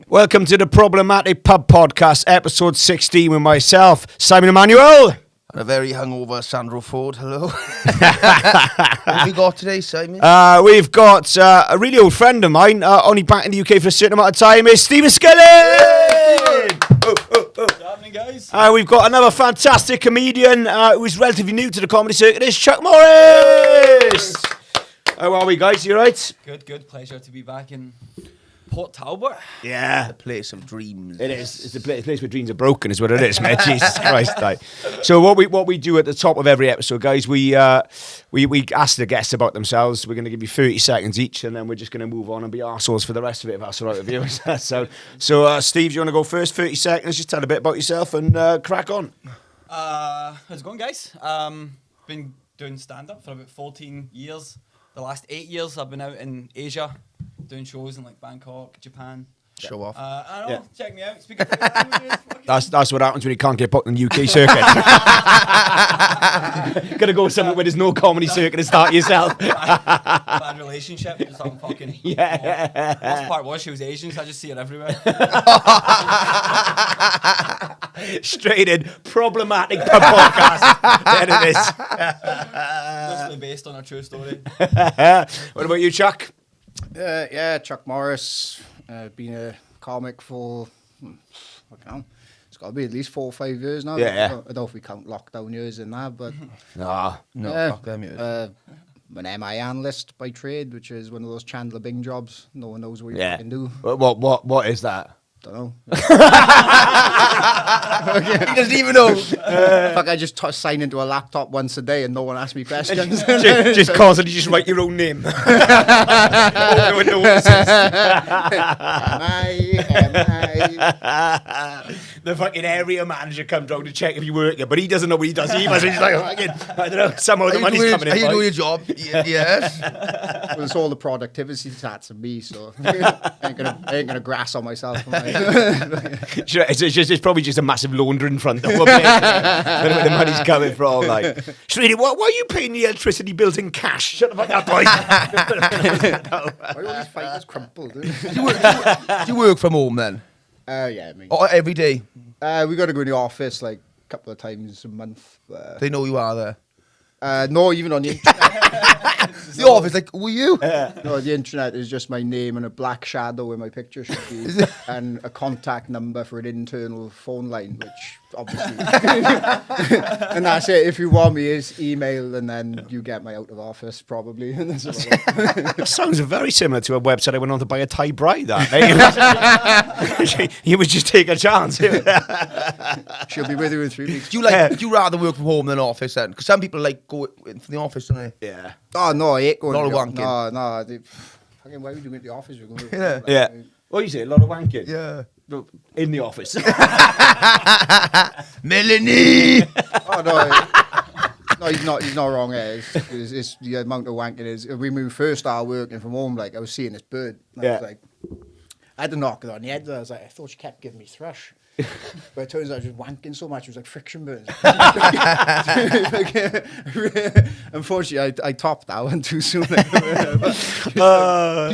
Welcome to the Problematic Pub Podcast, episode 16 with myself, Simon Emmanuel. And a very hungover Sandro Ford. Hello. What have we got today, Simon? We've got a really old friend of mine, only back in the UK for a certain amount of time, is Stephen Skillen. What's happening, guys? We've got another fantastic comedian who's relatively new to the comedy circuit. It's Chuck Morris. How are we, guys? You right? Good. Pleasure to be back in Port Talbot. Yeah. The place of dreams. It is. It's the place where dreams are broken, is what it is, mate. Jesus Christ! Like. So what we do at the top of every episode, guys, we ask the guests about themselves. We're going to give you 30 seconds each, and then we're just going to move on and be arseholes for the rest of it, if that's all right with you. so Steve, do you want to go first? 30 seconds. Just tell a bit about yourself and crack on. How's it going, guys? Been doing stand-up for about 14 years. The last 8 years, I've been out in Asia doing shows in like Bangkok, Japan. Show off. I don't know, check me out. Speak a few languages. That's what happens when you can't get booked in the UK circuit. Gotta go somewhere where there's no comedy circuit and start yourself. Bad relationship. Just having fucking. Yeah. Last part was she was Asian, so I just see her everywhere. Straight in, problematic pub podcast. There it is. Mostly based on a true story. What about you, Chuck? Yeah, Chuck Morris. Been a comic for, it's got to be at least 4 or 5 years now. Yeah. I don't know if we count lockdown years in that, but No, fuck them years. I'm an MI analyst by trade, which is one of those Chandler Bing jobs. No one knows what you yeah. can do. What is that? Don't know. He doesn't even know. Fuck, I just sign into a laptop once a day and no one asks me questions. just constantly just write your own name. No one notices. The fucking area manager comes round to check if you work here, but he doesn't know what he does either. So he's like, I don't know, somehow the money's coming in. Are you doing your job? Yes. Well, it's all the productivity stats of me, so I ain't gonna grass on myself. It's probably just a massive laundry in front of where the money's coming from. Like, Shredy, why are you paying the electricity bills in cash? Shut the fuck up, boy. Why are all these fighters crumpled? Do you work from home then? Yeah, I mean, Every day? we got to go in the office like a couple of times a month. They know you are there. No, even on the internet. The office, like, who are you? No, the internet is just my name and a black shadow where my picture should be, and a contact number for an internal phone line, which obviously, and that's it. If you want me, is email, and then you get my out of office probably. It sounds very similar to a website I went on to buy a Thai bride. You would just take a chance. She'll be with you in 3 weeks. Do you rather work from home than office then? Because some people like go in from the office, don't they? Yeah. Oh no, I hate going. Lot to of the wanking. No. Fucking why would you go to the office? We're going to Yeah. What do you say? A lot of wanking? Yeah. In the office. Melanie! Oh no, he's not wrong. It's the amount of wanking is. When we first started working from home, like I was seeing this bird. And I was like, I had to knock it on the head. I was like, I thought she kept giving me thrush. But it turns out I was just wanking so much, it was like friction burns. Unfortunately, I topped that one too soon. You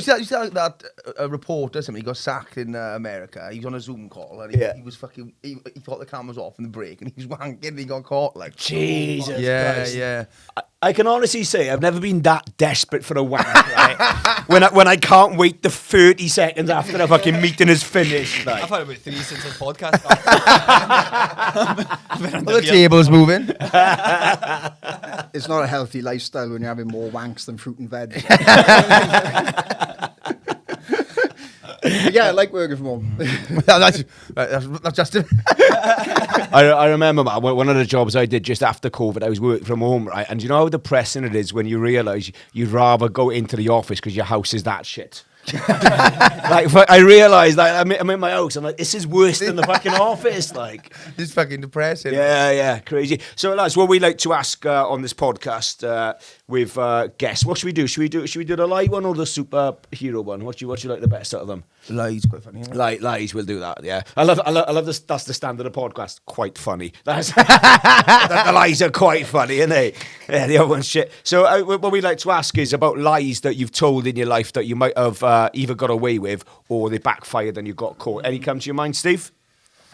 see that a reporter, somebody got sacked in America. He was on a Zoom call and he was fucking. He thought the camera was off in the break and he was wanking and he got caught. Like Jesus Christ. Yeah. I can honestly say I've never been that desperate for a wank, right? when I can't wait the 30 seconds after the fucking meeting is finished. Like. I've had about 3 since this podcast. The table's moving. It's not a healthy lifestyle when you're having more wanks than fruit and veg. Yeah, I like working from home. that's just it. I remember, man, one of the jobs I did just after COVID, I was working from home, right? And you know how depressing it is when you realise you'd rather go into the office because your house is that shit. Like, I realised, like, I'm in my house, I'm like, this is worse than the fucking office, like. It's fucking depressing. Yeah, crazy. So, lads, what we like to ask on this podcast, with guests. What should we do? Should we do the light one or the superhero one? What you like the best out of them? Lies quite funny. Isn't it? Lies, we'll do that. Yeah, I love this. That's the standard of podcast. Quite funny. That's the lies are quite funny, aren't they? Yeah, the other one's shit. So what we like to ask is about lies that you've told in your life that you might have either got away with or they backfired and you got caught. Any come to your mind, Steve?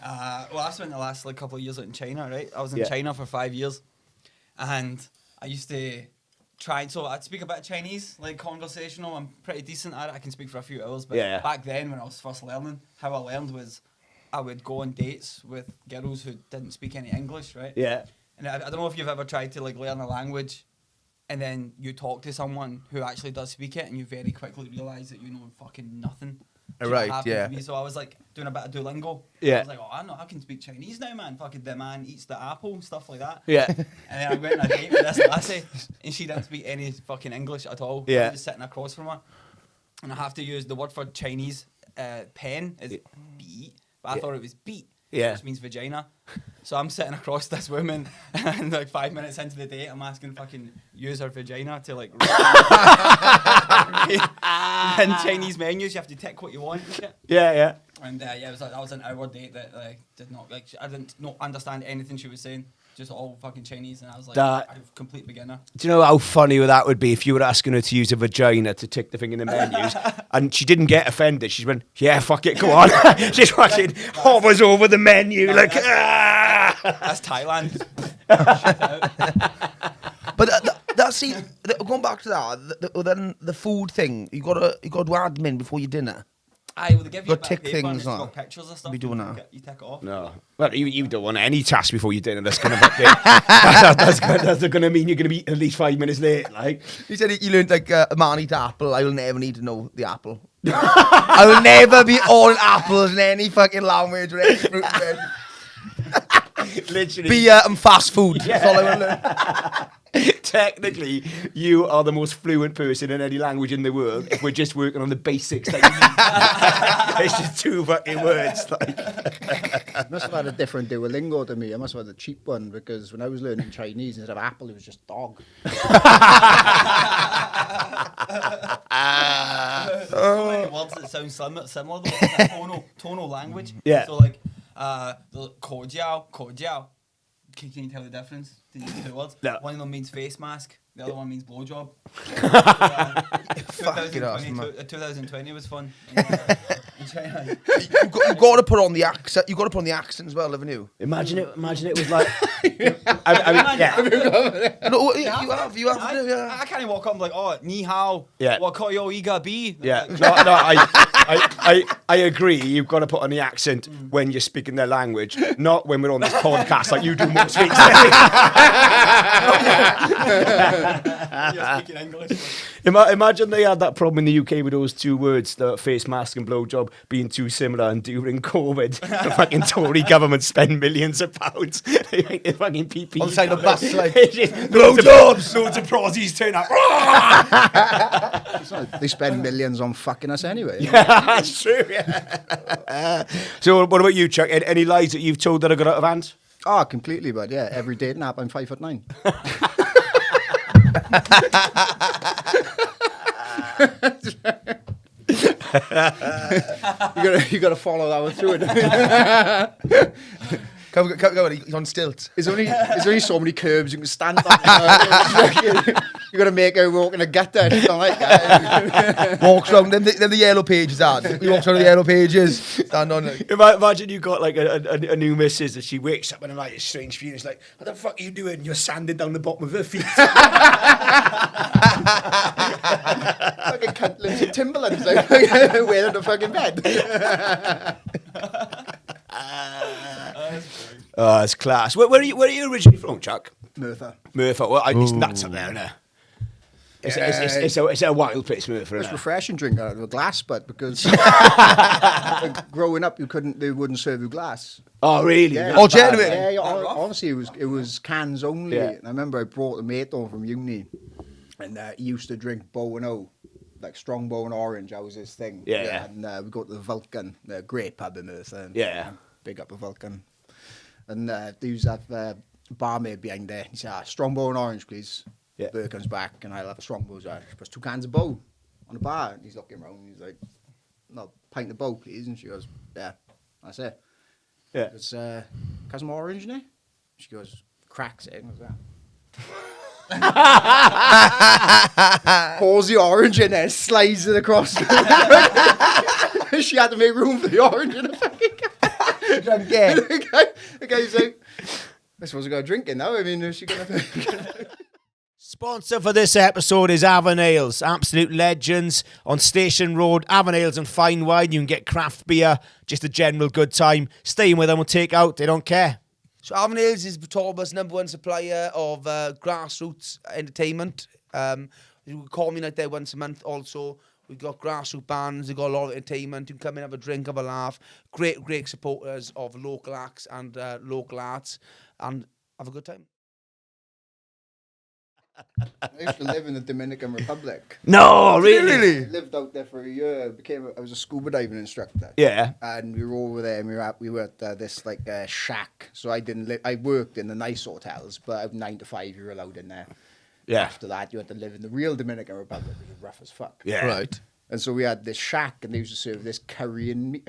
Well, I spent the last couple of years out in China, right? I was in China for 5 years, and I used to try. So I'd speak a bit of Chinese, like conversational. I'm pretty decent at it. I can speak for a few hours. But back then, when I was first learning, how I learned was I would go on dates with girls who didn't speak any English, right? Yeah. And I don't know if you've ever tried to like learn a language, and then you talk to someone who actually does speak it, and you very quickly realise that you know fucking nothing. Right, yeah. To me. So I was like doing a bit of Duolingo. Yeah. I was like, oh, I can speak Chinese now, man. Fucking the man eats the apple, stuff like that. Yeah. And then I went on a date with this lassie, and she didn't speak any fucking English at all. Yeah. I was sitting across from her, and I have to use the word for Chinese pen is beat, but I thought it was beat, which means vagina. So I'm sitting across this woman, and like 5 minutes into the date, I'm asking fucking use her vagina to like. In Chinese menus, you have to tick what you want and shit. Yeah. And it was like that was an hour date that did not like I didn't not understand anything she was saying. Just all fucking Chinese, and I was like, I'm a complete beginner. Do you know how funny that would be if you were asking her to use a vagina to tick the thing in the menus and she didn't get offended? She went, yeah, fuck it, go on. She fucking hovers over the menu like, That's Thailand. But going back to that, then the food thing, you got to admin before your dinner. Aye, well, they give you a Got bit tick of paper and things it's on. got pictures and stuff. Be doing that. You tick it off. No. Well, you don't want any task before you dinner. That's going to that's going to mean you're going to be at least 5 minutes late. Like He said he learned like a man eat apple. I will never need to know the apple. I will never be all apples in any fucking language or any fruit and veg. literally, Beer and fast food. That's all I will learn. technically, you are the most fluent person in any language in the world. If we're just working on the basics that you need, it's just two fucking words. Like. I must have had a different Duolingo to me. I must have had a cheap one because when I was learning Chinese, instead of apple, it was just dog. So many words that sound similar though, like tonal language. Yeah. So like the cordial. Can you tell the difference? These two words. No. One of them means face mask. The other one means blowjob. Fucking awesome, 2020 was fun. In China. You got to put on the accent. You got to put on the accent as well, haven't you? Imagine it was like. I mean, yeah. No, you have to. Yeah. I can't walk up and be like, oh, ni hao. Yeah. What call yo iga bi? Yeah, no, I agree. You've got to put on the accent when you're speaking their language, not when we're on this podcast like you do most weeks. You're speaking English. Imagine they had that problem in the UK with those two words, the face mask and blowjob, being too similar, and during COVID, the fucking Tory government spend millions of pounds. They make the fucking PPE. On the side of bus, like, blowjobs, loads of prosies turn up. They spend millions on fucking us anyway. Yeah, that's true. Yeah. So, what about you, Chuck? Any lies that you've told that have got out of hand? Oh, completely, but yeah, every dating app, I'm 5'9". you got to follow that one through it. Come on, he's on stilts. There's only so many curbs you can stand on. You got to make her walk in a gutter. Like Walks around, then the yellow pages are. He walks around the yellow pages. Stand on it. Imagine you got like a new missus and she wakes up and like a strange feeling. It's like, what the fuck are you doing? You're sanding down the bottom of her feet. fucking cuntlings and Timberlands like, wearing the fucking bed. Oh, it's class. Where are you originally from, Chuck? Merthyr. Merthyr. Well, it's nuts up there, isn't it? It's a wild place, Merthyr. It's refreshing drink out of a glass, but because growing up they wouldn't serve you glass. Oh, really? Yeah, oh, genuine. Yeah, honestly, it was cans only. Yeah. And I remember I brought a mate over from uni, and he used to drink Bow and O, like strong Bow and Orange. That was his thing. Yeah. And we go to the Vulcan, a great pub in Merthyr. Yeah. Big up the Vulcan. And they used to have barmaid behind there. He said, strong Bow and Orange, please. Yeah. Bert comes back and I'll have a Strongbow. She puts 2 cans of bow on the bar and he's looking around and he's like, no, pint of bow, please. And she goes, yeah, that's it. Yeah. It's got some orange in it. She goes, cracks it. And goes, pours the orange in there and slides it across. She had to make room for the orange in the fucking can. The guy's like, I suppose I got drinking now. I mean, is she gonna? Sponsor for this episode is Avon Ales, absolute legends on Station Road. Avon Ales and fine wine. You can get craft beer, just a general good time. Staying with them or take out, they don't care. So Avon Ales is Talbot's #1 supplier of grassroots entertainment. You can call me like there once a month also. We've got grassroots bands, we've got a lot of entertainment. You can come in, have a drink, have a laugh. Great supporters of local acts and local arts, and have a good time. I used to live in the Dominican Republic. No, really? I lived out there for a year. I was a scuba diving instructor. Yeah. And we were over there, and we were at this like shack. So I worked in the nice hotels, but 9 to 5 you were allowed in there. Yeah. After that, you had to live in the real Dominican Republic, which was rough as fuck. Yeah. Right. And so we had this shack, and they used to serve this Korean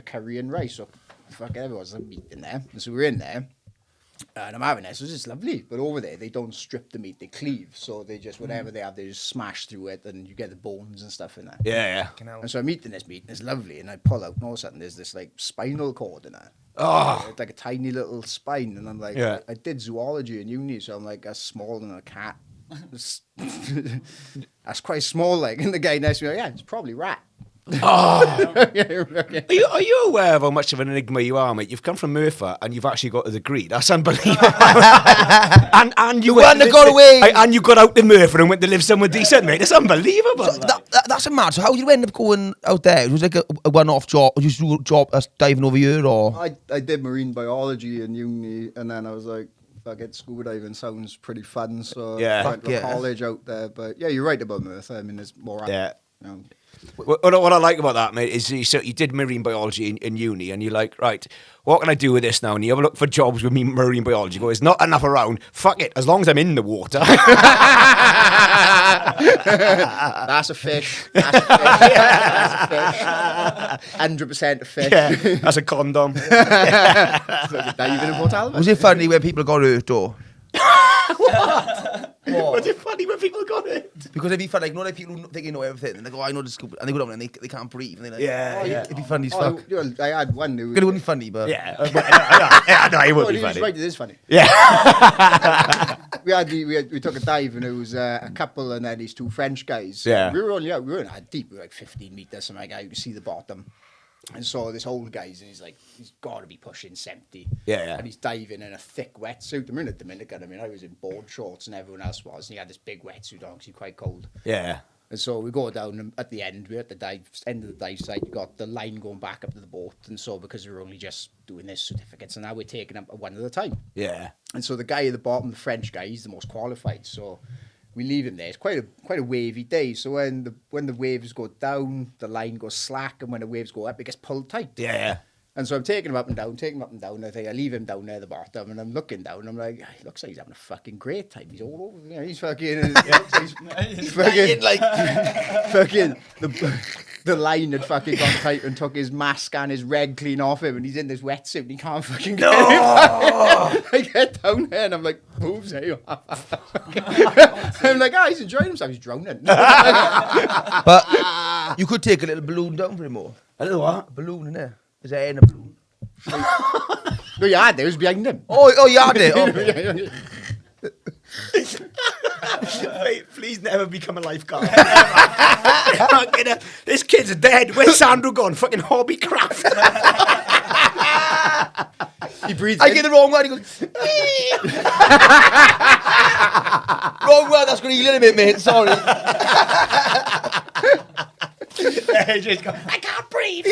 rice. So fuck, everyone's a meat in there. And so we were in there. And I'm having this, so it's just lovely. But over there, they don't strip the meat, they cleave. So they just, whatever they have, they just smash through it, and you get the bones and stuff in there. Yeah. And so I'm eating this meat, and it's lovely. And I pull out, and all of a sudden, there's this, like, spinal cord in there. Oh. It's like a tiny little spine. And I'm like, Yeah. I did zoology in uni, so I'm like, that's smaller than a cat. That's quite small, like. And the guy next to me, like, yeah, it's probably rat. Oh. Okay. Are you aware of how much of an enigma you are, mate? You've come from Merthyr and you've actually got a degree. That's unbelievable. and you went and got away. And you got out to Merthyr and went to live somewhere decent, mate. It's unbelievable. So that's a mad. So how did you end up going out there? It was like a one-off job. Or you do a job diving over here, or? I did marine biology in uni, and then I was like, fuck it, scuba diving sounds pretty fun, so Yeah. I went to Yeah. college out there. But yeah, you're right about Merthyr. I mean, there's more. Yeah. You know. What I like about that, mate, is you did marine biology in uni, and you're like, right, what can I do with this now? And you have a look for jobs with me marine biology. You go, there's not enough around. Fuck it, as long as I'm in the water. That's a fish. That's a fish. 100% a fish. Yeah, that's a condom. Diving in Port Talbot. Was it funny when people got hurt, or? Was it funny when people got it? Because it'd be fun, like, you know, like people who think they know everything, and they go, I know the scoop, and they go down and they can't breathe, and they're like, Yeah, yeah. it'd be funny as fuck. You know, I had one who. It wouldn't be funny, but Yeah, no, it would be funny. Right, it is funny. Yeah. we took a dive, and it was a couple and then these 2 French guys. Yeah. We were in deep. We were like 15 meters, something like that. You could see the bottom. And saw this old guy's, and he's got to be pushing 70. Yeah. And he's diving in a thick wetsuit. I'm in a Dominican. I mean, I was in board shorts, and everyone else was. And he had this big wetsuit on because he's quite cold. Yeah. And so we go down, and at the end, we're at the end of the dive site. You got the line going back up to the boat. And so because we were only just doing this certificates, and now we're taking up one at a time. Yeah. And so the guy at the bottom, the French guy, he's the most qualified. So we leave him there. It's quite a wavy day. So when the waves go down, the line goes slack, and when the waves go up, it gets pulled tight. Yeah. And so I'm taking him up and down. I think I leave him down there at the bottom, and I'm looking down. And I'm like, he looks like he's having a fucking great time. He's all over. You know, he's fucking. He's fucking like fucking the line had fucking got tight and took his mask and his reg clean off him, and he's in this wetsuit and he can't fucking get it. I get down there and I'm like, moves here. I'm like, he's enjoying himself. He's drowning. but you could take a little balloon down for him, or A little what? a balloon in there. Is there air in a balloon? No, you had it. It was behind him. Oh, you had it. Oh. Mate, please never become a lifeguard. This kid's dead. Where's Sandro gone? Fucking hobbycraft. He breathes I in. get the wrong one. He goes, wrong one. That's going to heal in a bit, mate. Sorry. Just go, I can't breathe.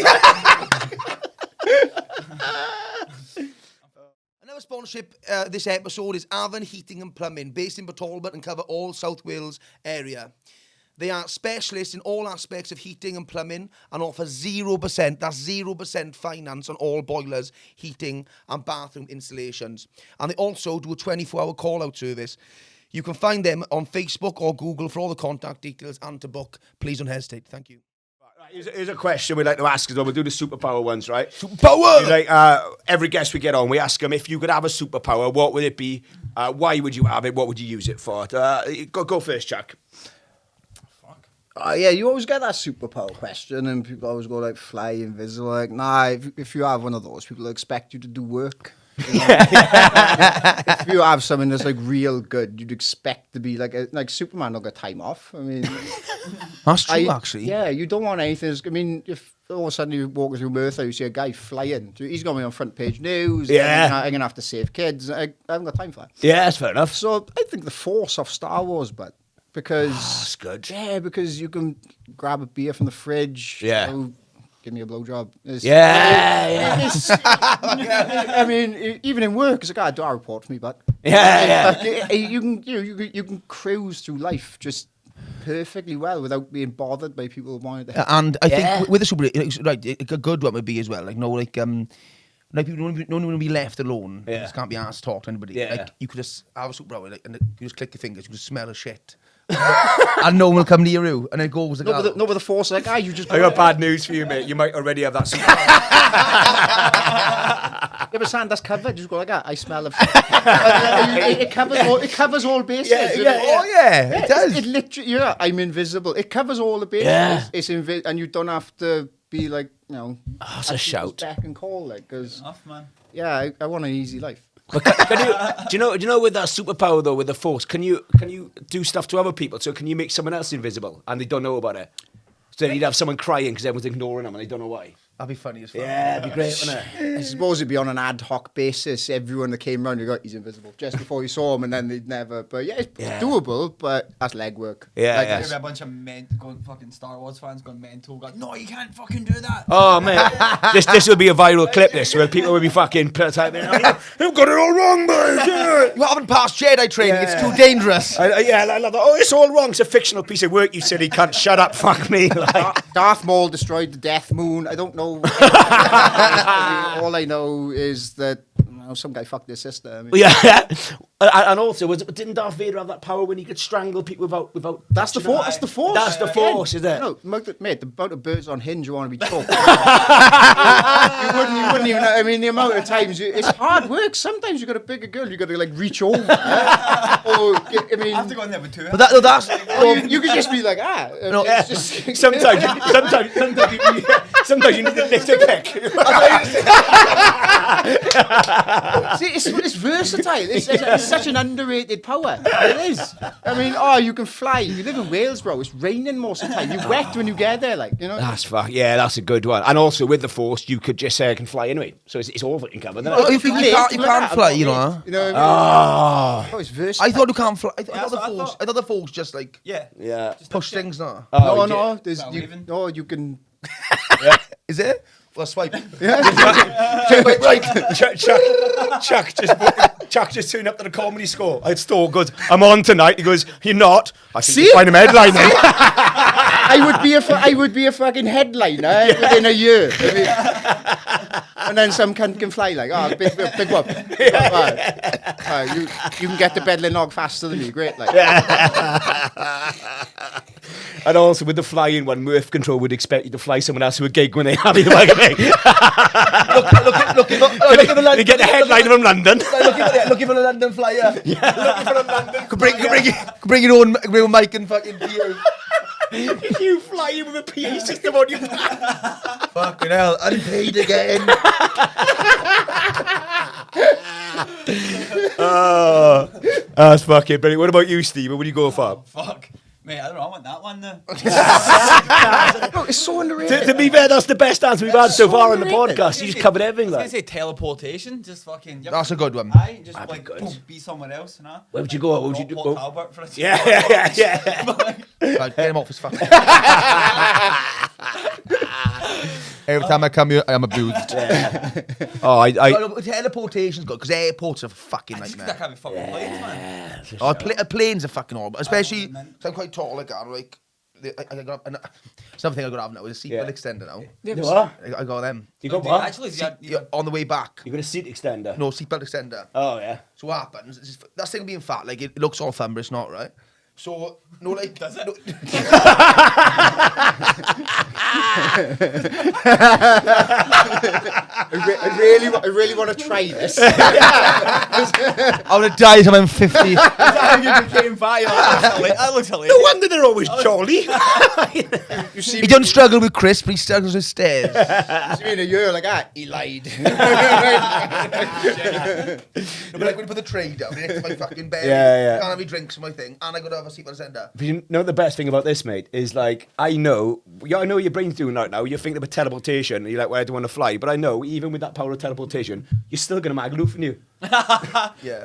Another sponsorship this episode is Avon Heating and Plumbing, based in Talbot and cover all South Wales area. They are specialists in all aspects of heating and plumbing and offer 0%, that's 0% finance on all boilers, heating and bathroom installations. And they also do a 24-hour call-out service. You can find them on Facebook or Google for all the contact details and to book. Please don't hesitate. Thank you. Here's a question we'd like to ask as well. We'll do the superpower ones, right? Superpower! Like, every guest we get on, we ask them, if you could have a superpower, what would it be? Why would you have it? What would you use it for? Go first, Chuck. Yeah, you always get that superpower question, and people always go like fly invisible. Like, nah, if you have one of those, people expect you to do work. You know? If you have something that's like real good, you'd expect to be like Superman will get time off. I mean, that's true, actually. Yeah, you don't want anything. I mean, if all of a sudden you're walking through Merthyr, you see a guy flying, he's going to be on front page news. Yeah, I'm gonna have to save kids. I haven't got time for that. Yeah, that's fair enough. So I think the Force of Star Wars, but because that's good. Yeah, because you can grab a beer from the fridge. Yeah. Give me a blowjob. Yeah. I mean, even in work, it's like, do I report for me, but you can cruise through life just perfectly well without being bothered by people wanting to. And I think with the super, right, a good one would be as well. Like like people don't want to be left alone. Yeah. Just can't be asked to talk to anybody. Yeah. Like you could just have a superpower, like, and you just click your fingers, you just smell a shit. And no one will come near you, and it goes like with the Force, like, you just. I got bad news for you, mate. You might already have that. Yeah, but Santa's covered. Just go like that. I smell of. It covers all bases. It does. It literally, I'm invisible. It covers all the bases. Yeah. It's and you don't have to be like, that's a shout. Back and call, like, because. Man. Yeah, I want an easy life. But do you know with that superpower though, with the Force, can you do stuff to other people? So can you make someone else invisible and they don't know about it? So then you'd have someone crying because everyone's ignoring them and they don't know why. That'd be funny as fuck. Yeah, it'd be great, wouldn't it? I suppose it'd be on an ad hoc basis. Everyone that came round, he's invisible just before you saw him, and then they'd never. But yeah, it's doable, but that's legwork. Yeah, like, yeah. There'd be a bunch of fucking Star Wars fans going mental. Going, no, you can't fucking do that. Oh man, this would be a viral clip. This where people would be fucking typing, "You've got it all wrong, boys. You haven't passed Jedi training. It's too dangerous. I love that. Oh, it's all wrong. It's a fictional piece of work. You silly cunt. Shut up. Fuck me. Like. Darth Maul destroyed the Death Moon. I don't know. All I know is that some guy fucked his sister. I mean. Yeah, and also, didn't Darth Vader have that power when he could strangle people without? That's the Force. That's the Force. That's the Force, is it? No, mate, the amount of birds on hinge you want to be choked. you wouldn't even. I mean, the amount of times it's hard work. Sometimes you got to pick a girl, you got to like reach over. Or I mean, I have to go in there with two. But that's you could just be like, it's just, sometimes you need to lift a pick. See, it's versatile. It's such an underrated power. It is. I mean, you can fly. You live in Wales, bro. It's raining most of the time. You're wet when you get there, like, That's that's a good one. And also with the Force, you could just say I can fly anyway. So it's all fucking covered. Oh, you think you can't fly, You know what I mean? It's versatile. I thought you can't fly. I thought the Force just like Just push things now. No. You can. Is it? Well, swipe. Chuck just tuned up to the comedy score. It's still good. I'm on tonight. He goes, you're not. I think find him headlining. I would be a fucking headliner within a year. I mean, and then some cunt can fly like, big whoop. You can get to Bedlinog faster than me. Great, like. And also with the flying one, Murph Control would expect you to fly someone else to a gig when they have you. Look, you get the headliner from London. Looking for a London flyer. Looking for a London. Could bring your own mic and fucking PA. You fly in with a PA system on your back. Fucking hell, unpaid again. That's fucking brilliant. What about you, Steve? What would you go for? Fuck. Mate, I don't know, I want that one now. No, it's so underrated. To be fair, that's the best answer we've had so far on the podcast. You just covered everything. I Like. was going to say teleportation, just fucking... That's a good one. Aye, just That'd be like, good. boom, be somewhere else, you know? Where would you go? What would you do? Port Talbot for a Yeah. Right, get him off his fucking. Every time I come here, I'm abused. Teleportation's good because airports are fucking nightmare. That can't be fucking planes, man. Planes are fucking horrible, especially. So I'm quite tall, like I got something I got to have now is a seatbelt extender now. You what? I got them. You got No, what? actually, On the way back. You got a seat extender? No, seatbelt extender. Oh, yeah. So what happens? That's the thing of being fat. Like, it looks all fun, but it's not, right? So, no, like... Does it? No, I really want to try this. I would have died when I'm 50. You became fat. That looks hilarious. No wonder they're always jolly. You see He me, doesn't struggle with Chris, but he struggles with stairs. you see me in a year like that, he lied. No, but like when you put the tray down next to my fucking bed, Yeah. can't have any drinks in my thing, and I got to have a seatbelt extender. But you know the best thing about this, mate, is like, I know your brain's doing right now. You're thinking about teleportation, and you're like, well, I don't want to fly. But I know, even with that power of teleportation, you're still going to magaloof in you. Yeah.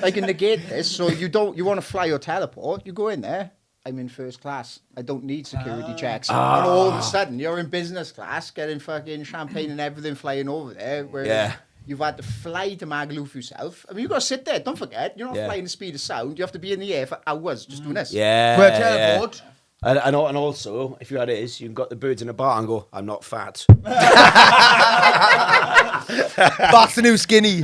I can negate this, so you want to fly or teleport, you go in there. I'm in first class. I don't need security checks. And all of a sudden, you're in business class, getting fucking champagne and everything flying over there. Where you've had to fly to Magaluf yourself. I mean, you've got to sit there. Don't forget, you're not flying the speed of sound. You have to be in the air for hours just doing this. Yeah. Where teleport? And also, if you had it, you can got the birds in a bar and go, I'm not fat. That's the new skinny.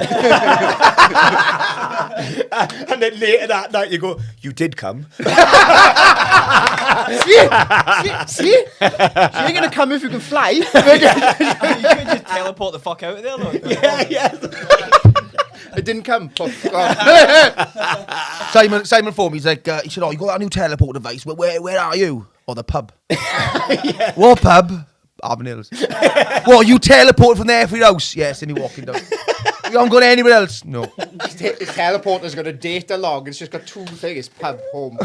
And then later that night, you go, you did come. See? So you're going to come if you can fly. You could just teleport the fuck out of there, though. Yeah. I didn't come. Simon phoned me. He's like, he said, "Oh, you got that new teleport device? Where are you? Oh, the pub. What pub? Arden Hills. What? You teleported from there for your house? Yes. And he walking down. You haven't gone anywhere else? No. His teleporter's got a data log. It's just got two things: pub, home.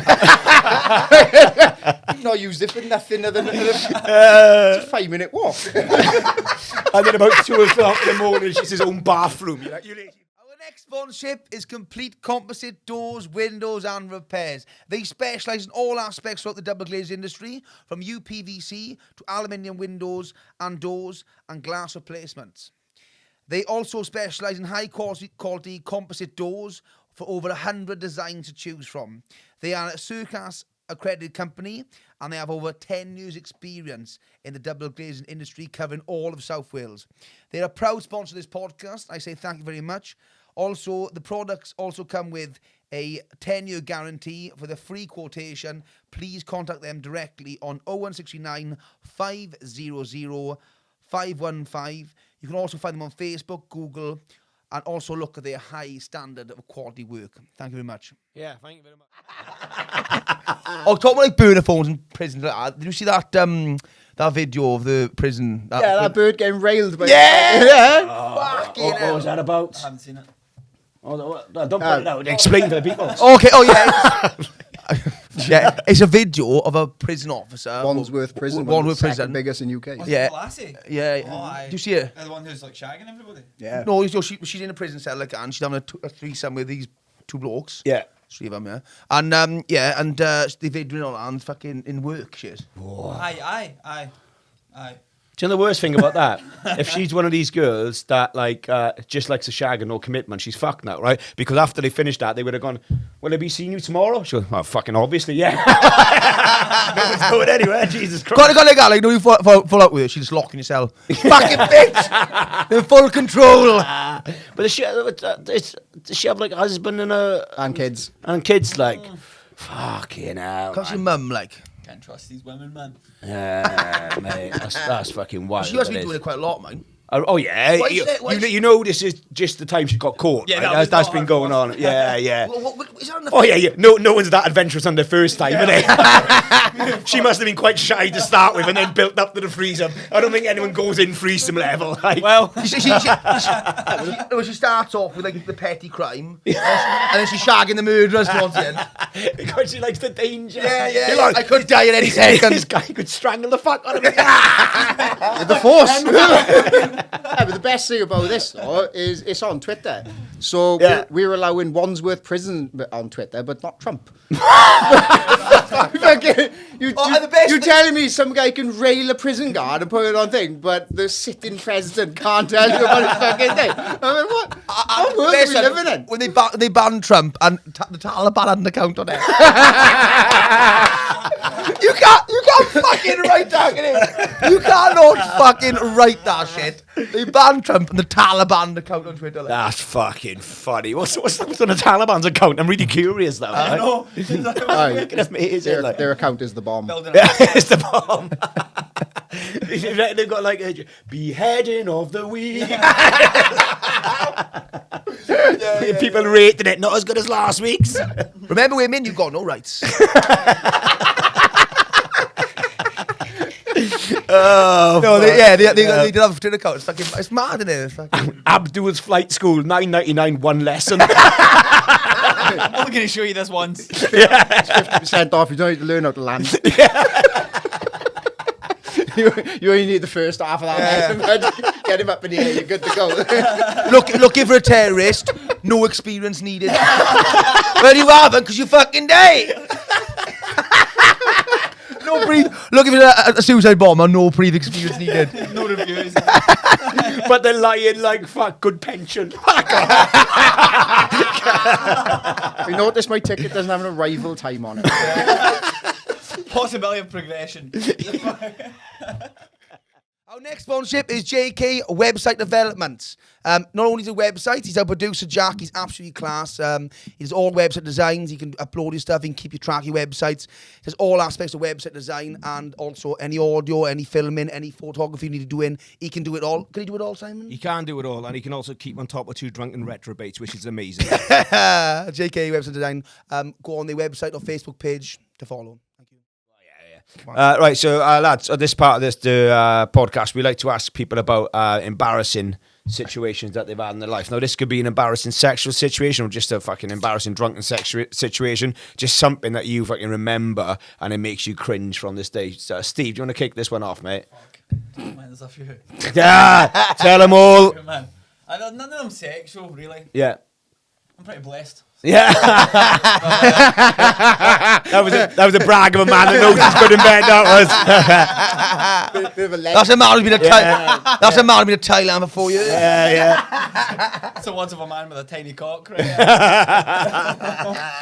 You've not used it for nothing other than it's a 5-minute walk. And then about 2 o'clock in the morning, she's his own bathroom. You're like, you lazy. Our next sponsorship is Complete Composite Doors, Windows and Repairs. They specialise in all aspects throughout the double glazed industry, from UPVC to aluminium windows and doors and glass replacements. They also specialise in high quality composite doors for over 100 designs to choose from. They are a Circas accredited company and they have over 10 years experience in the double glazing industry, covering all of South Wales. They're a proud sponsor of this podcast. I say thank you very much. Also, the products also come with a 10-year guarantee. For the free quotation, please contact them directly on 0169 500 515. You can also find them on Facebook, Google, and also look at their high standard of quality work. Thank you very much. Yeah, thank you very much. Oh, talking about like burner phones in prison. Did you see that that video of the prison? That bird getting railed by... Fucking What was that about? I haven't seen it. Oh, don't put it out. Explain to the people. Okay, oh yeah. Yeah, it's a video of a prison officer. Wandsworth Prison. Wandsworth Second Prison. biggest in UK. Was Yeah. it the lassie? Yeah. Oh, aye. Do you see it? The one who's like shagging everybody. Yeah. No, she's in a prison cell like, and she's having a threesome with these two blokes. Yeah. 3 of them, yeah. And they've doing all that and fucking in work shit. Aye. Do you know the worst thing about that? If she's one of these girls that like just likes a shag and no commitment, she's fucked now, right? Because after they finished that, they would have gone, "Will I be seeing you tomorrow?" She goes, "Oh, fucking obviously, yeah." No one's going anywhere. Jesus Christ. Got like that, like, no, you fall out with her, she's just locking yourself. Fucking bitch! In full control! But does she have like a husband And kids. like, fucking hell. Cause your mum, like. Can't trust these women, man. Yeah, mate, that's fucking wild. She must be doing it quite a lot, man. Oh yeah, Why is it- you know this is just the time she got caught. Yeah, right? That's been not going her on. Yeah. What is that on the Oh yeah. No one's that adventurous on their first time, are they? She must have been quite shy to start with, and then built up to the threesome. I don't think anyone goes in threesome level. Like. Well, She starts off with like the petty crime, and then she's shagging the murderers towards the end. Because she likes the danger. Yeah. You're like, I could die at any second. This guy could strangle the fuck out of me. With the force. Yeah, but the best thing about this, though, is it's on Twitter. So Yeah. we're allowing Wandsworth Prison on Twitter, but not Trump. Fucking, the best you're thing- telling me some guy can rail a prison guard and put it on thing, but the sitting president can't tell you about his fucking thing. I mean, what world are we living in? When they banned Trump and the Taliban had an account on it. You can't fucking write that in. You cannot fucking write that shit. They banned Trump and the Taliban had an account on Twitter. Like. That's fucking funny. What's on the Taliban's account? I'm really curious now. I know. Their account is the bomb. It's the bomb. You reckon they've got like a beheading of the week. People rating it not as good as last week's. Remember women, you've got no rights. Oh, No, they did have a Twitter account. It's mad, isn't it? It's fucking... Abdul's flight school, $9.99 one lesson. I'm only going to show you this once. 50% off. You don't need to learn how to land. You only need the first half of that lesson. Get him up in the air. You're good to go. Looking for a terrorist, no experience needed. Well, you haven't because you fucking dead. No looking for a suicide bomber, no previous experience needed. No reviews. But they're lying like fuck, good pension. You notice my ticket doesn't have an arrival time on it. Possibility of progression. Our next sponsorship is JK Website Development. Not only is a website, he's our producer, Jack. He's absolutely class. He does all website designs. He can upload your stuff. He can keep you track of your websites. He does all aspects of website design and also any audio, any filming, any photography you need to do in. He can do it all. Can he do it all, Simon? He can do it all, and he can also keep on top of 2 drunken retrobates, which is amazing. JK Website Design. Go on their website or Facebook page to follow. Thank you. Right, so lads, at this part of this podcast, we like to ask people about embarrassing situations that they've had in their life. Now, this could be an embarrassing sexual situation or just a fucking embarrassing drunken situation, just something that you fucking remember and it makes you cringe from this day. So, Steve, do you want to kick this one off, mate? Man, there's a few. Yeah, tell them all. Man, none of them sexual, really. Yeah. I'm pretty blessed. Yeah. that was a brag of a man that knows he's good in bed, that was. Bit of a leg. That's a man who's been to Thailand for 4 years. Yeah. It's the words of a man with a tiny cock, right?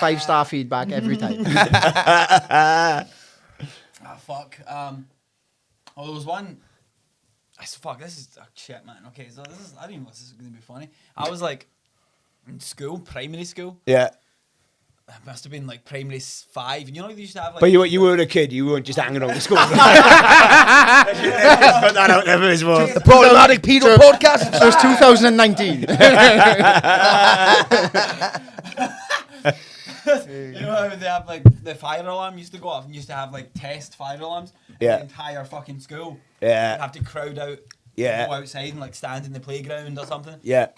5-star feedback every time. Fuck. There was one. Fuck, this is shit, man. Okay, so this is. I didn't know this is gonna be funny. I was like in school, primary school. Yeah. It must have been like primary 5. You know, they used to have like. But you weren't a kid. You weren't just hanging around the school. Put that out there as well. The Problematic Pedo Podcast. So it's 2019. You know how they have like the fire alarm used to go off and used to have like test fire alarms? Yeah. The entire fucking school. Yeah. You'd have to crowd out. Yeah. Go outside and like stand in the playground or something. Yeah.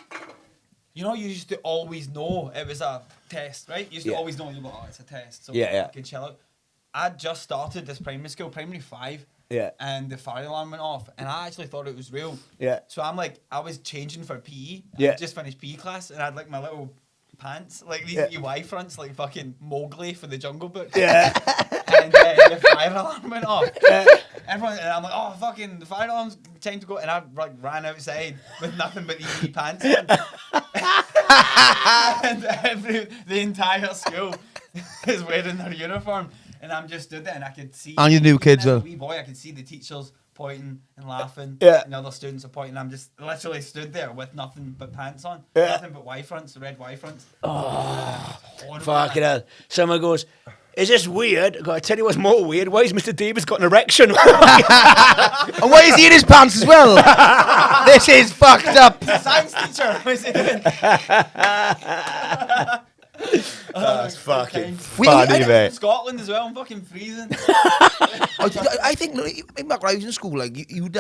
You know, you used to always know it was a test, right? You used to always know, you go, oh, it's a test. So Yeah. I can chill out. I'd just started this primary school, primary 5. Yeah. And the fire alarm went off. And I actually thought it was real. Yeah. So I'm like, I was changing for PE. Yeah. I just finished PE class and I had like my little pants, like these UI fronts, like fucking Mowgli for the Jungle Book. Yeah. And the fire alarm went off. Everyone, and I'm like, oh, fucking, the fire alarm's time to go. And I like ran outside with nothing but these pants on. And the entire school is wearing their uniform. And I'm just stood there and I could see. And you new kids, as a well. wee boy, I could see the teachers pointing and laughing. Yeah. And the other students are pointing. I'm just literally stood there with nothing but pants on. Yeah. Nothing but Y fronts, red Y fronts. Fucking hell. Someone goes, is this weird? I gotta tell you what's more weird. Why has Mr. Davis got an erection? And why is he in his pants as well? This is fucked up. Science teacher. Was it? That's fucking We- funny, In mate. Scotland as well. I'm fucking freezing. I think back when I was in school, like you'd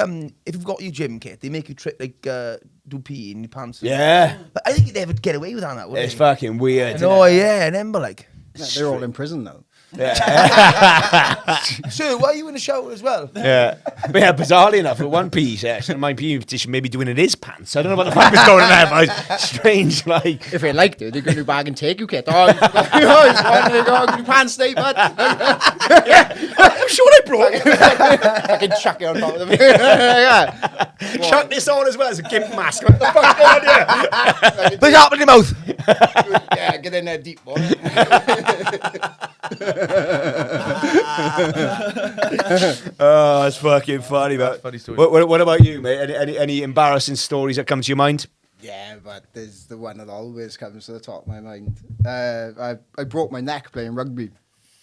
if you've got your gym kit, they make you do PE in your pants. Yeah. But I think they would get away with that. Wouldn't It's they? fucking weird. Oh yeah, I remember like. They're all in prison now. Sir, why are you in the shower as well? Yeah. But yeah, bizarrely enough, at one PE session, my PE petition maybe doing it in his pants. I don't know what the fuck was going on there, but it's strange, like. If they liked it, they could do bag and take you, kid. Oh, you pants stay, bud. I'm sure I brought it. Fucking chuck it on top of them. Yeah. Chuck this on as well as a gimp mask. What the fuck going on here? Put it up in your mouth. Yeah, get in there deep, boy. Oh, that's fucking funny, but funny story. what about you, mate? Any embarrassing stories that come to your mind? Yeah, but there's the one that always comes to the top of my mind. I broke my neck playing rugby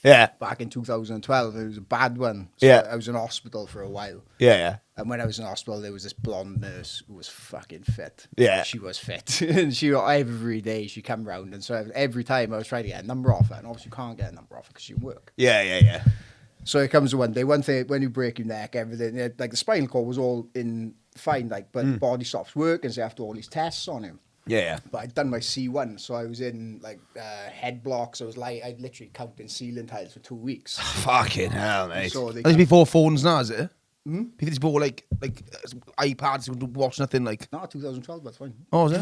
Yeah. back in 2012. It was a bad one. So Yeah. I was in hospital for a while. Yeah. And when I was in hospital, there was this blonde nurse who was fucking fit. Yeah. She was fit. And she, every day, she'd come round. And so every time I was trying to get a number off her. And obviously you can't get a number off her because you work. Yeah. So it comes to one day. One thing, when you break your neck, everything, like the spinal cord was all in fine, like, but the body stops working, so you have to do all these tests on him. Yeah. But I'd done my C1, so I was in like head blocks. I'd literally counting ceiling tiles for 2 weeks. Fucking hell, mate. So they That's before phones now, is it? Before it's before like iPads, you would watch nothing like. no, 2012, that's fine. Oh, is it?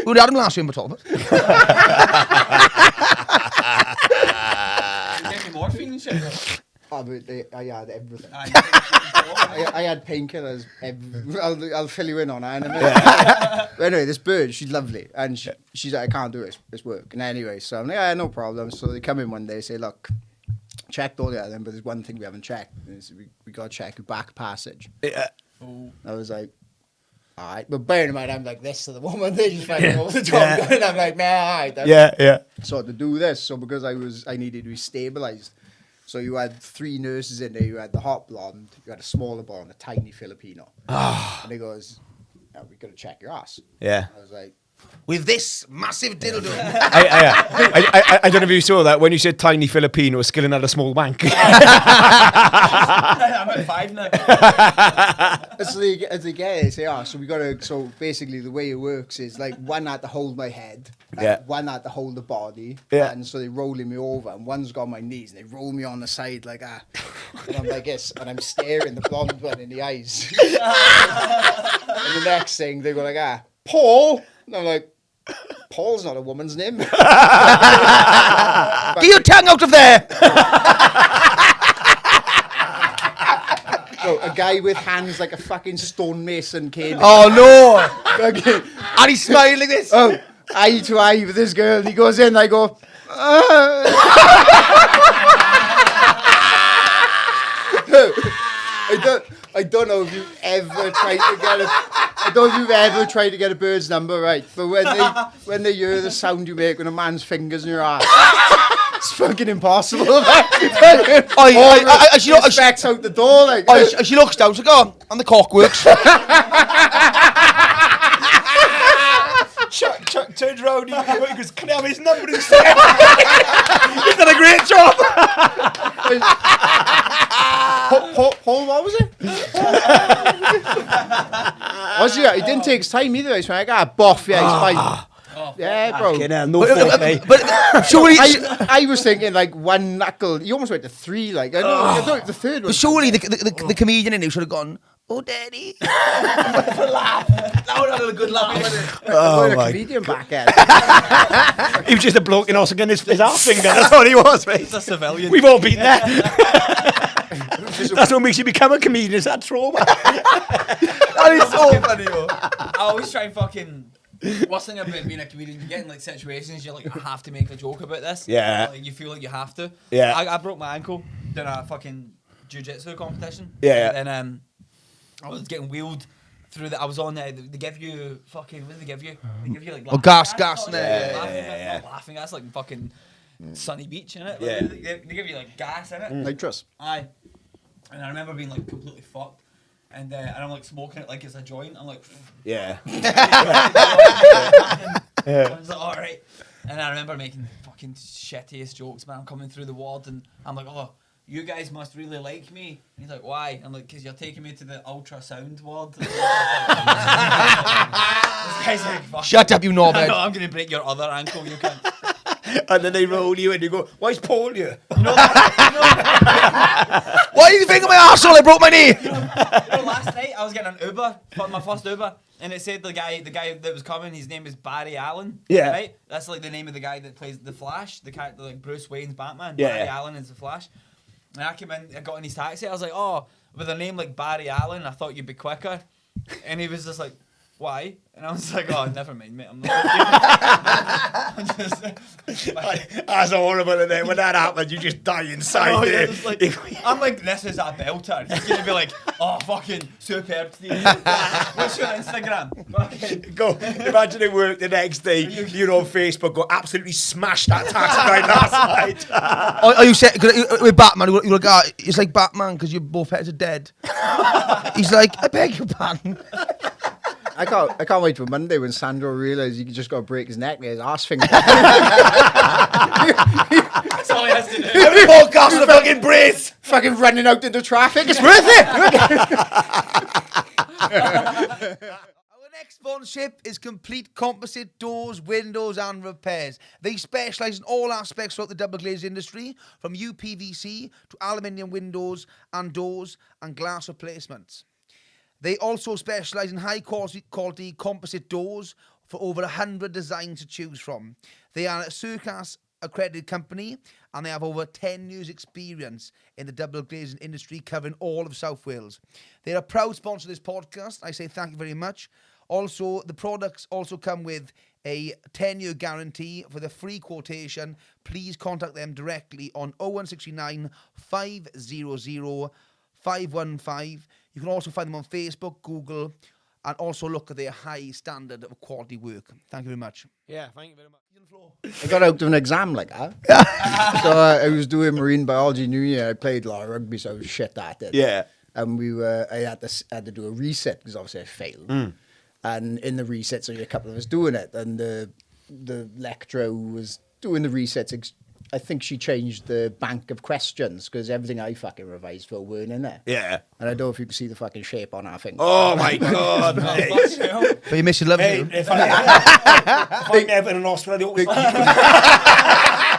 We had him last year in Battle. Give me morphine and shit. Oh, but I had everything. Aye. I had painkillers. I'll fill you in on that in a minute. But anyway, this bird, she's lovely. And she's like, I can't do this work. And anyway, so I'm like, yeah, no problem. So they come in one day, say, look, checked all the other, but there's one thing we haven't checked. We got to check your back passage. Yeah. I was like, all right. But bearing in mind, I'm like this to the woman. They just find over the top. Yeah. And I'm like, man, all right. Yeah. So to do this, because I needed to be stabilized. So you had 3 nurses in there. You had the hot blonde, you had a smaller blonde, a tiny Filipino. And he goes, oh, we got to check your ass. Yeah. I was like, With this massive dildo. I don't know if you saw that when you said tiny Filipino, skilling out a small wank. I'm at 5 now. as they get it, they say, so we got to, so basically the way it works is like one had to hold my head, and one had to hold the body, and so they're rolling me over, and one's got my knees, and they roll me on the side like that, and I'm like this, and I'm staring the blonde one in the eyes. And the next thing, they go like, Paul, and I'm like, Paul's not a woman's name. Get your tongue out of there! No, a guy with hands like a fucking stonemason kid. Oh no! Okay. And he's smiling like this. Oh, eye to eye with this girl, and he goes in, I go, I don't know if you've ever tried to get a bird's number right, but when they hear the sound you make when a man's fingers in your ass, it's fucking impossible. She Respect's out the door, like. she looks down, she's like, oh, and the cock works. Chuck turns around and he goes, can I have his number instead? He's done a great job. Paul, what was it? He didn't take his time either. He's like, boff, yeah, he's fine. Yeah, bro. But surely, I was thinking like one knuckle. You almost went to 3. Like I thought the third one. but surely the comedian in him should have gone, oh, daddy. Laugh. That would have been a good laugh, wouldn't it? Oh, my comedian back end. He was just a bloke in us again, his half finger. That's what he was, mate. He's a civilian. We've all been there. That's what makes you become a comedian, is that trauma. That is so funny, yo. I always try and fucking. Worst thing about being a comedian, you get in like situations you're like, I have to make a joke about this. Yeah. Like, you feel like you have to. Yeah. I broke my ankle in a fucking jiu-jitsu competition. Yeah. And I was getting wheeled through I was on there. They give you fucking. What do they give you? They give you like. gas. Laughing Yeah. gas. Laughing gas, like fucking sunny beach, innit? Like, Yeah. They give you like gas in it. Nitrous. Aye. And I remember being like completely fucked. And I'm like smoking it like it's a joint. I'm like, Yeah. I was like, all right. And I remember making fucking shittiest jokes, man. I'm coming through the ward and I'm like, oh, you guys must really like me. And he's like, why? I'm like, because you're taking me to the ultrasound ward. This guy's like, fuck. Shut up, you knobhead. I know, I'm going to break your other ankle, you can't. And then they roll you and you go, why's Paul here? Why do you think of my arsehole? I broke my knee. Last night I was getting an Uber, my first Uber, and it said the guy that was coming, his name is Barry Allen. Yeah. Right? That's like the name of the guy that plays the Flash, the character like Bruce Wayne's Batman. Yeah. Barry Allen is the Flash. And I came in, I got in his taxi, I was like, oh, with a name like Barry Allen, I thought you'd be quicker. And he was just like, why? And I was like, oh, never mind, mate. I'm not. I'm just, That's horrible, isn't it? When that happens, you just die inside oh, there. yeah, just like, I'm like, this is a belter. He's going to be like, oh, fucking superb, Steve. What's your Instagram? Fucking. Go, imagine at work the next day, you're on Facebook, go absolutely smash that taxi right last night. Are you saying with Batman? You're like, it's like Batman because your both heads are dead. He's like, I beg your pardon. I can't wait for Monday when Sandro realises he just got to break his neck with his arse finger. That's all he has to do. Every podcast with a fucking brace. Fucking running out into traffic. It's worth it. Our next sponsorship is Complete Composite Doors, Windows and Repairs. They specialise in all aspects throughout the double glazed industry, from UPVC to aluminium windows and doors and glass replacements. They also specialise in high quality composite doors for over 100 designs to choose from. They are a Circas accredited company and they have over 10 years experience in the double glazing industry covering all of South Wales. They're a proud sponsor of this podcast. I say thank you very much. Also, the products also come with a 10-year guarantee. For the free quotation, please contact them directly on 0169 500 515. You can also find them on Facebook, Google, and also look at their high standard of quality work. Thank you very much. Yeah, thank you very much. I got out of an exam like that. So I was doing marine biology New Year. I played a lot of rugby, so I was shit at it. Yeah. And I had to do a reset because obviously I failed. And in the reset, so you had a couple of us doing it. And the lecturer who was doing the resets, I think she changed the bank of questions because everything I fucking revised for weren't in there. Yeah. And I don't know if you can see the fucking shape on our thing. Oh my God, mate. But you miss your love Hey, you. if I'm ever in an hospital, they always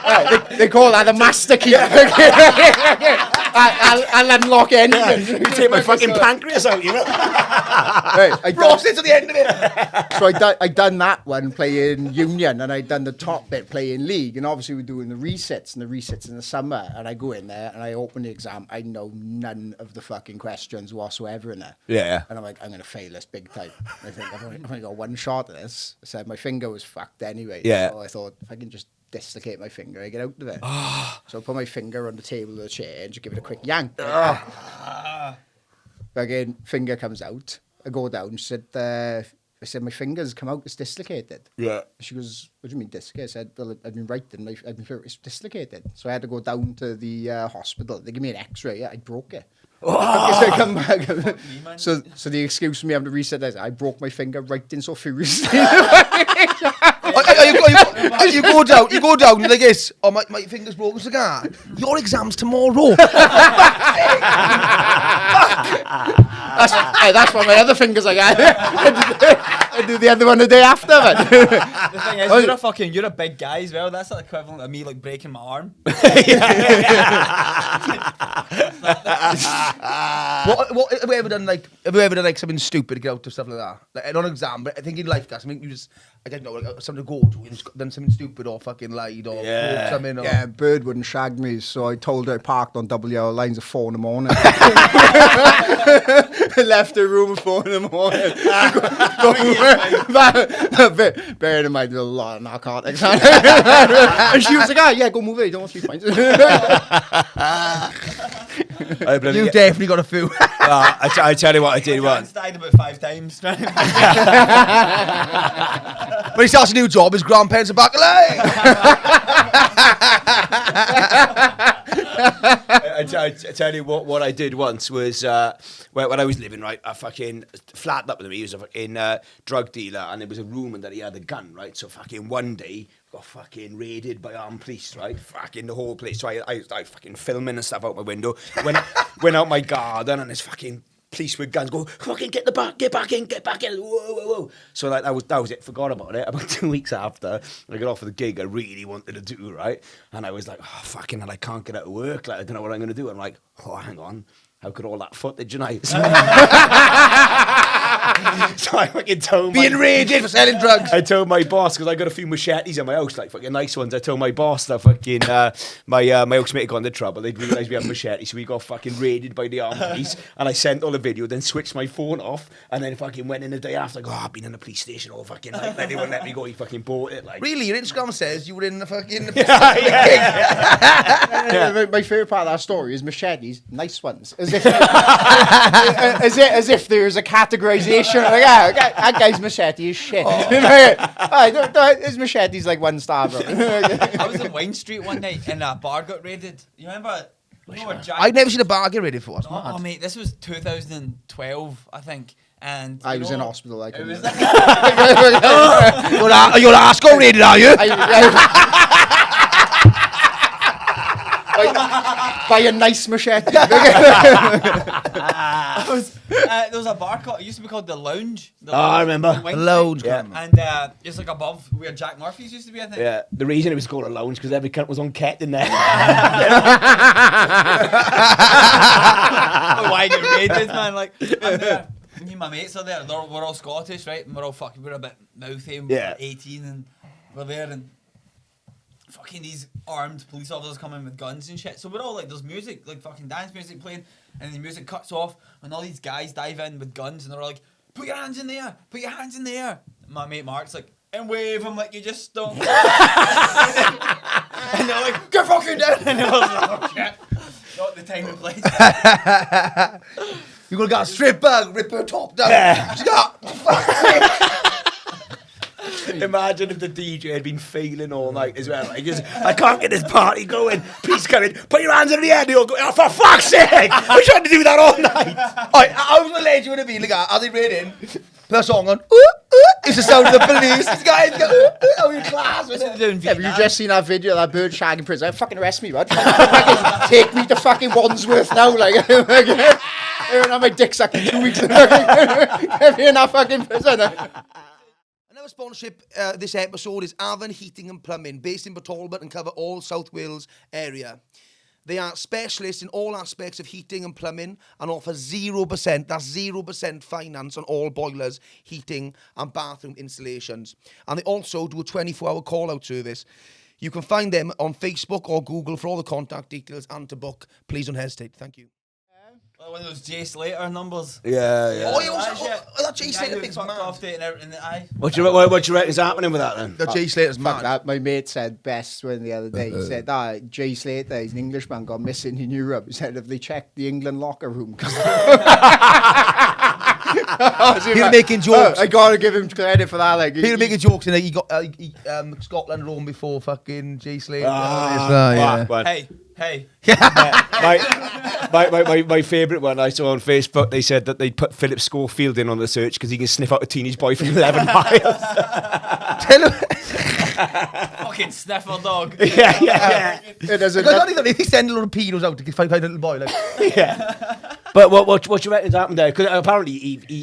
Right, they call that the master key. I'll unlock anything. You take my fucking pancreas out, you know? Right, Prostate to the end of it. So I done that one playing Union, and I done the top bit playing League, and obviously we're doing the resets, and the resets in the summer, and I go in there and I open the exam. I know none of the fucking questions whatsoever in there. Yeah. And I'm like, I'm gonna fail this big time. I think I've only got one shot at this. I said my finger was fucked anyway. Yeah. So I thought if I can just dislocate my finger, I get out of it. So I put my finger on the table of the chair and just give it a quick yank. Again, finger comes out. I go down. She said, I said, my finger's come out. It's dislocated. Yeah. She goes, what do you mean dislocated? I said, well, I've been writing. It's dislocated. So I had to go down to the hospital. They give me an X-ray. Yeah, I broke it. So I come back. So the excuse for me having to reset this, I broke my finger writing so furiously. You go down, you're like this. Oh, my finger's broken. It's like, your exam's tomorrow. That's one of my other fingers I got. I do the other one the day after. But The thing is, you're a big guy as well. That's the equivalent of me like breaking my arm. What have you ever done? Like, something stupid to get out of stuff like that? Like, not an exam, but I think in life, guys, I mean, you just, I don't know, like, something to go to, and done something stupid or fucking lied or broke something. Or... yeah, Bird wouldn't shag me, so I told her I parked on double yellow lines at 4 a.m. I left her room at 4 a.m. Bearing in mind, there's a lot of narcotics. And she was like, yeah, go move it. You don't want to be fine. You definitely got a few. I tell you what I did My once. dad's died about 5 times. When he starts a new job, his grandparents are back alive. I tell you what I did once was when I was living, right, I fucking flattened up with him. He was a fucking drug dealer, and there was a rumour that he had a gun, right? So fucking one day got fucking raided by armed police, right? Fucking the whole place. So I fucking filming and stuff out my window. Went out my garden, and there's fucking police with guns go, fucking get back in. Whoa. So like that was it. Forgot about it. About 2 weeks after I got off of the gig, I really wanted to do, right? And I was like, oh, fucking hell, I can't get out of work. Like, I don't know what I'm going to do. I'm like, oh, hang on. How could all that footage, and so I fucking told Being raided for selling drugs. I told my boss, because I got a few machetes in my house, like fucking nice ones. I told my boss that fucking my housemate got into trouble. They'd realised we had machetes, so we got fucking raided by the armed police. And I sent all the video, then switched my phone off, and then fucking went in the day after. Like, oh, I've been in the police station all fucking night. Then they wouldn't let me go. He fucking bought it. Like, Really, your Instagram says you were in the fucking. My favourite part of that story is machetes, nice ones. As if there's a categorization. Like, that guy's machete is shit. His machete's like 1 star, bro. I was in Wine Street one night and a bar got raided. You remember? I'd never seen a bar get raided for us. Oh, mate, this was 2012, I think. And I was in hospital. Like, it was Your ass got raided, are you? By a nice machete. there was a bar called, it used to be called The Lounge. I remember. The Lounge. Yeah. And it's like above where Jack Murphy's used to be, I think. Yeah, the reason it was called a lounge because every cunt was on ket in there. Why get raided, man? Like, and me and my mates are there. We're all Scottish, right? And we're all fucking, we're a bit mouthy. And we're 18 and we're there and fucking these armed police officers come in with guns and shit. So we're all like, there's music, like fucking dance music playing, and the music cuts off, and all these guys dive in with guns, and they're like, put your hands in the air, put your hands in the air. And my mate Mark's like, and wave them like you just stunk. And they're like, get fucking down. And I was like, oh shit. Not the time and place. You're gonna get a stripper, rip her top down. She's got. Imagine if the DJ had been failing all night as well. Like, I can't get this party going. Please come in. Put your hands in the air. They all go, oh, for fuck's sake! We're trying to do that all night. How was the legend would have been? Like, are they raiding? Put a song on. It's the sound of the police. These guys go, oh, you're class. Have you just seen that video of that bird shagging prison? Fucking arrest me, bud. Take me to fucking Wandsworth now. Like, and my dick sucked in 2 weeks. Get me in that fucking prison. Another sponsorship this episode is Avon Heating and Plumbing, based in Talbot and cover all South Wales area. They are specialists in all aspects of heating and plumbing and offer 0%, that's 0% finance on all boilers, heating and bathroom installations. And they also do a 24-hour call-out service. You can find them on Facebook or Google for all the contact details and to book. Please don't hesitate. Thank you. One of those Jay Slater numbers. Yeah. Oh, you also, that Jay Slater thing's mad. Off in the eye. What do you reckon's happening with that then? That Jay Slater's Fuck mad. that. My mate said best when the other day. He said, Jay Slater, he's an Englishman, got missing in Europe. He said, have they checked the England locker room? He's making jokes. I gotta give him credit for that. Like, He's making jokes, and he got Scotland Rome before fucking Jay Slater. Hey. My favourite one I saw on Facebook, they said that they put Philip Schofield in on the search because he can sniff out a teenage boy from 11 miles. Tell him. Fucking sniffer dog. Yeah. it doesn't. Because not even if he send a lot of pedos out to find a little boy, like. Yeah. But what you reckon's happened there? Because apparently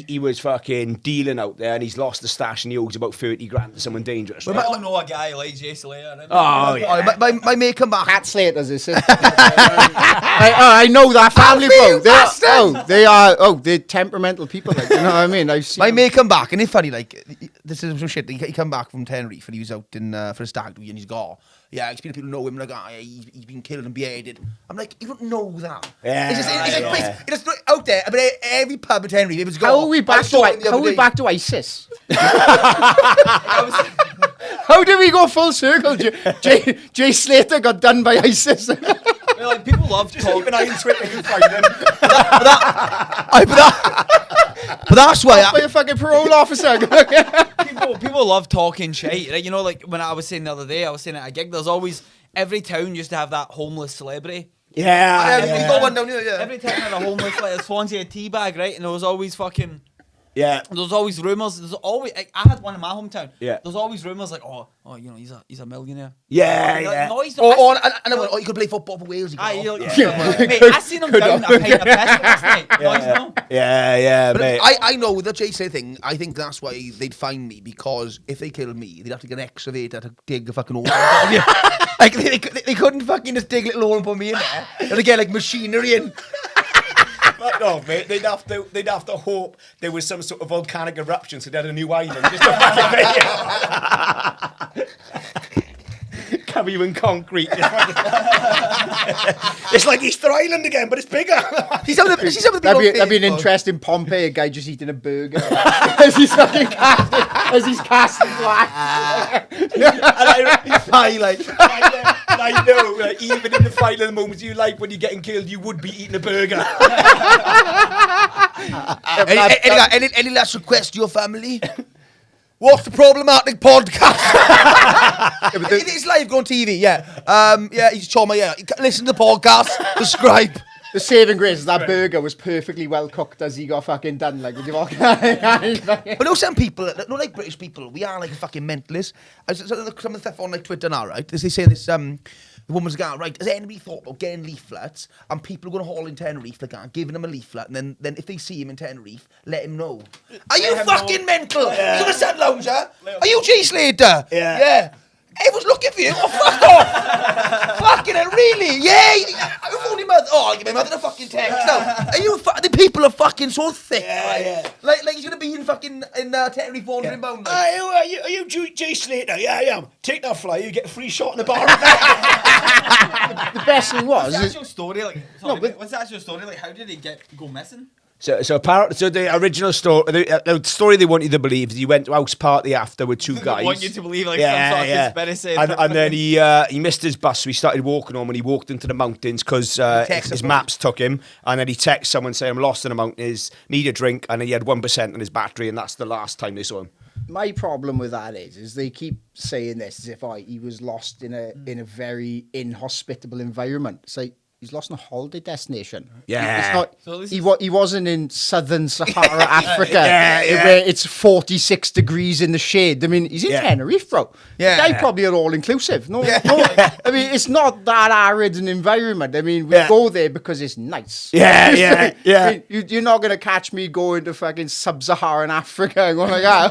he was fucking dealing out there and he's lost the stash and he owes about 30 grand to someone dangerous. We Right? all know a guy like Jay Slater. Oh, yeah. My mate come back. Cat Slater's his sister. I know that family, bro. They're temperamental people. Like, you know what I mean? I've seen My mate come back, and it's funny, like, this is some shit. He come back from Tenerife and he was out in for a stag do, and he's got, yeah, people know him, like, he's been killed and beheaded. I'm like, you don't know that. Yeah. It's just out there, but every pub in Tenerife, it was gone. How are we back to ISIS? How did we go full circle? Jay Slater got done by ISIS. Like, people love talking. Keep an eye on Twitter, you can find him. But that's why By a fucking parole officer. people love talking shit. Right? You know, like when I was saying the other day, I was saying at a gig, there's always, every town used to have that homeless celebrity. Yeah. you got one down here, yeah. Every town had a homeless, like a Swansea tea bag, right? And there was always fucking Yeah. There's always rumours. There's always. I had one in my hometown. Yeah. There's always rumours like, oh, you know, he's a millionaire. Yeah, Like, yeah. no, he's Oh, not. and I went, you could play football for Wales. Mate, Yeah. I seen him down a pint of petrol last night. No, he's not. Yeah, But mate. I know with the Jason thing, I think that's why they'd find me, because if they killed me, they'd have to get an excavator to dig a fucking hole. Like, they couldn't fucking just dig a little hole and put me in there. They'd get, like, machinery in. Fuck off, mate. They'd have to hope there was some sort of volcanic eruption, so they had a new island. Just to fucking cover you in concrete. It's like Easter Island again, but it's bigger. See some of the That'd be an interesting Pompeii, a guy just eating a burger as he's fucking casting black. I know, like, even in the final moments you like when you're getting killed, you would be eating a burger. Any last request to your family? What's the problematic podcast? It's live, go on TV, yeah. He's Choma, yeah. Listen to the podcast, subscribe. The saving grace is that burger was perfectly well cooked as he got fucking done. Like, would you walk? But no, some people, no, like British people, we are like fucking mentalists. Some of the stuff on like Twitter now, right? They say this, the woman's going, right, has anybody thought about getting leaflets and people are going to haul in Tenerife, like, giving him a leaflet, and then if they see him in Tenerife, let him know. Are you fucking mental? Yeah. You're a sun lounger? Are you G Slater? Yeah. Everyone's looking for you. Oh, fuck off! Fucking hell, really? Yeah. Who phoned your mother? Oh, I'll give my mother a fucking text. No. The people are fucking so thick. Yeah. Like he's gonna be in fucking Tenerife wandering bound. Like. Are you Jay Slater? Yeah, I am. Take that flyer, you get a free shot in the bar. The best thing was, What's the actual story like? Sorry, what's the actual story like? How did he go missing? So the original story, the story they want you to believe is he went to house party after with two guys. They want you to believe like some sort of conspiracy. And then he missed his bus, so he started walking home, and he walked into the mountains because his maps took him, and then he texted someone saying, I'm lost in the mountains, need a drink, and then he had 1% on his battery, and that's the last time they saw him. my problem with that is they keep saying this as if he was lost in a very inhospitable environment. It's like, he's lost in a holiday destination. Yeah. It's not, So he wasn't in southern Sahara, Africa, Yeah. where it's 46 degrees in the shade. I mean, he's in Tenerife, bro. Yeah. The guy probably are all-inclusive. No, I mean, it's not that arid an environment. I mean, we go there because it's nice. Yeah. You're not going to catch me going to fucking sub-Saharan Africa and going like, I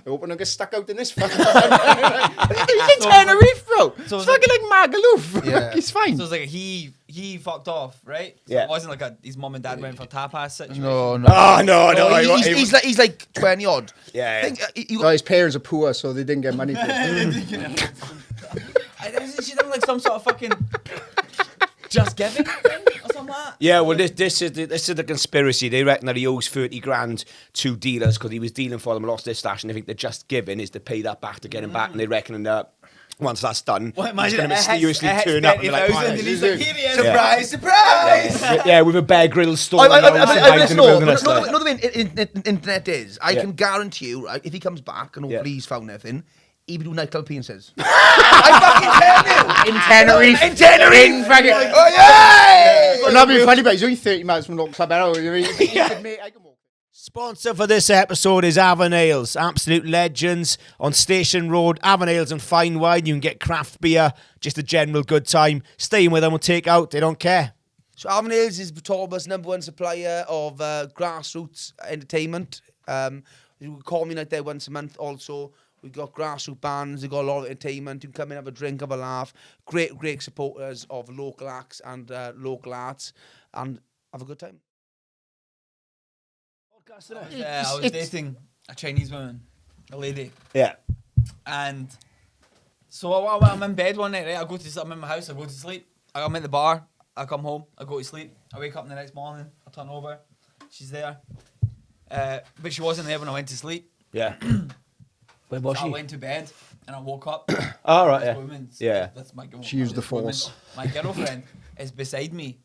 hope I don't get stuck out in this fucking... He's in Tenerife, bro. So it's it's fucking like Magaluf. Yeah. He's fine. So it's like he fucked off, right? So Yeah. it wasn't like his mum and dad went for tapas situation. No. Oh, no. He's like 20 odd. Yeah. I think, No, his parents are poor, so they didn't get money for it. Isn't she done like some sort of fucking just giving thing or something like that? Yeah, well, this is the conspiracy. They reckon that he owes 30 grand to dealers because he was dealing for them, lost their stash, and they think they're just giving is to pay that back to get him back, and they reckon once that's done, Well, he's imagine going to mysteriously turn up and be like, and he's like, here he is. surprise! yeah, with a Bear Grylls store. I know Wilderness, like. the way internet is. I can guarantee you, right, if he comes back and hopefully he's found everything, he'll be doing nightclub appearances. I fucking tell you! In Tenerife! In fucking... Oh, yeah! Well, that'd be funny, but he's only 30 minutes from Club Arrow. I mean, I can walk. Sponsor for this episode is Avon Ales, absolute legends on Station Road. Avon Ales and fine wine. You can get craft beer, just a general good time. Staying with them will take out. They don't care. So Avon Ales is Torba's #1 supplier of grassroots entertainment. You can call me like there once a month also. We've got grassroots bands, we've got a lot of entertainment. You can come in, have a drink, have a laugh. Great supporters of local acts and local arts, and have a good time. I was dating a Chinese woman, a lady. Yeah. And so I'm in bed one night, right? I'm in my house, I go to sleep. I'm at the bar, I come home, I go to sleep. I wake up the next morning, I turn over, she's there. But she wasn't there when I went to sleep. Yeah. Where was So she? I went to bed and I woke up. All right, This yeah. woman's- Yeah. That's my She used the this woman, force. My girlfriend is beside me,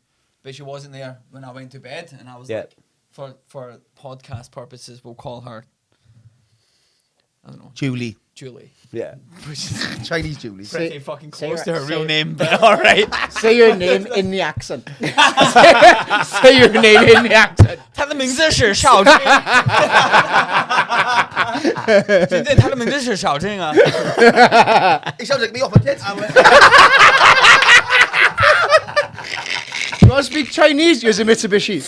but she wasn't there when I went to bed. And I was Yeah. like, for podcast purposes, we'll call her I don't know. Julie. Julie. Yeah. Chinese Julie. Pretty fucking say close her- to her say real her- name, but all right. Say your name in the accent. Say your name in the accent. 他的名字是小静。今天他的名字是小静啊。 It sounds like me off my tits. You want to speak Chinese? Use a Mitsubishi.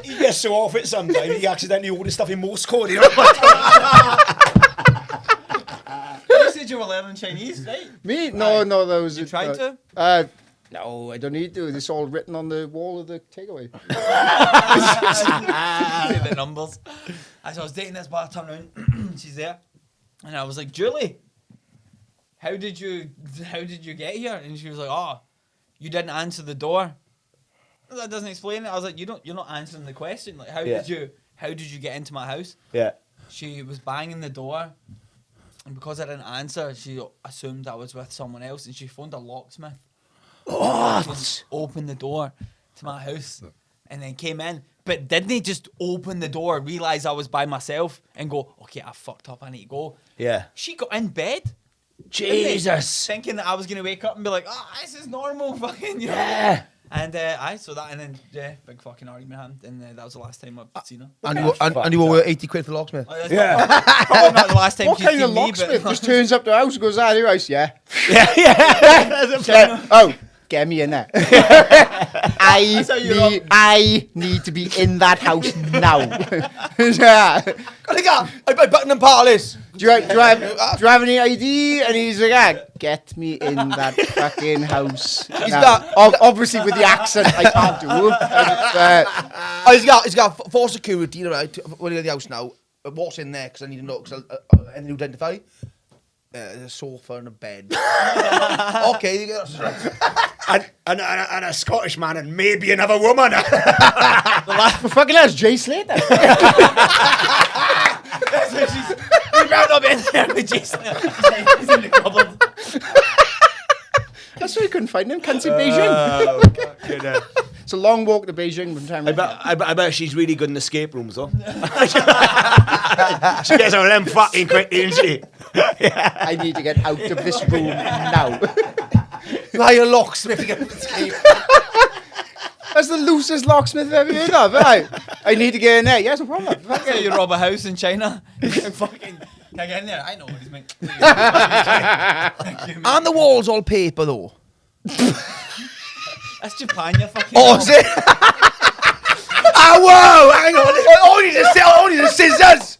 He gets so off it sometimes, he accidentally orders stuff in Morse code. You know? You said you were learning Chinese, right? Me? No, those. You tried to? No, I don't need to. It's all written on the wall of the takeaway. See the numbers. As I was dating this bar, I turned around, she's there, and I was like, Julie, how did you get here? And she was like, oh, you didn't answer the door. That doesn't explain it. I was like, you're not answering the question. Like, how did you get into my house? Yeah. She was banging the door, and because I didn't answer, she assumed I was with someone else, and she phoned a locksmith. What? Opened the door to my house, and then came in. But didn't he just open the door, realise I was by myself, and go, okay, I fucked up, I need to go. Yeah. She got in bed. Jesus. Thinking that I was going to wake up and be like, oh, this is normal, fucking, you know. Yeah. And big fucking argument happened, and that was the last time I've seen her. And you owe 80 quid for the locksmith. Oh, that's Yeah. probably not the last time What she's kind of seen me, locksmith but just turns up to the house and goes, your house? Yeah. Yeah. Oh, get me in there. That's how you I need to be in that house now. Yeah. I Buckingham Palace. Do you have any ID? And he's like, get me in that fucking house. Now, obviously with the accent, I can't do. He's got for security, right? When you're in the house now, what's in there? Because I need to know. Because and you identify. There's a sofa and a bed. Okay, And a Scottish man and maybe another woman. For fucking hell, it's Jay Slater. We'd rather not be in there with Jason. He's in the cupboard. That's why I couldn't find him. Can't see Beijing. It's a long walk to Beijing from time to time. I bet she's really good in escape rooms, though. She gets on them fucking quickly, isn't she? I need to get out of this room now. like a locksmith to get to escape. That's the loosest locksmith I've ever heard of. Right? I need to get in there. Yes, no problem. Say you rob a house in China. Fucking, can I get in there? I know what he's meant. And the walls all paper though. That's Japan, you fucking. Oh, is it? Whoa! Hang on. I need the scissors.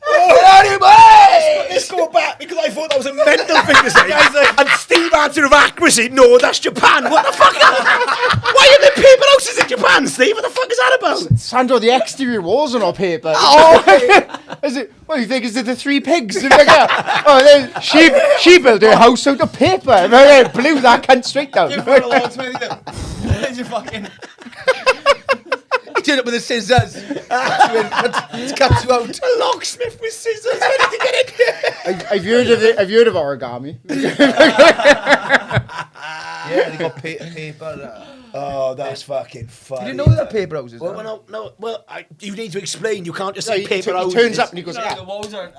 Let's go back because I thought that was a mental thing to say. And Steve answered with accuracy, no, that's Japan. What the fuck? Why are there paper houses in Japan, Steve? What the fuck is that about? Sandro, the exterior walls are not paper. Oh, Is it? What do you think? Is it the three pigs? She built her house out of paper. Blew that cunt straight down. You put a locksmith in. You fucking. he turned up with the scissors. It cuts you out. A locksmith with scissors. Where did you get in here? I've heard of origami. Yeah, they got paper. Oh, that's fucking funny. You didn't know that paper houses? Well, no. Well, you need to explain. You can't just So say he paper houses. turns up and he goes, No, the walls are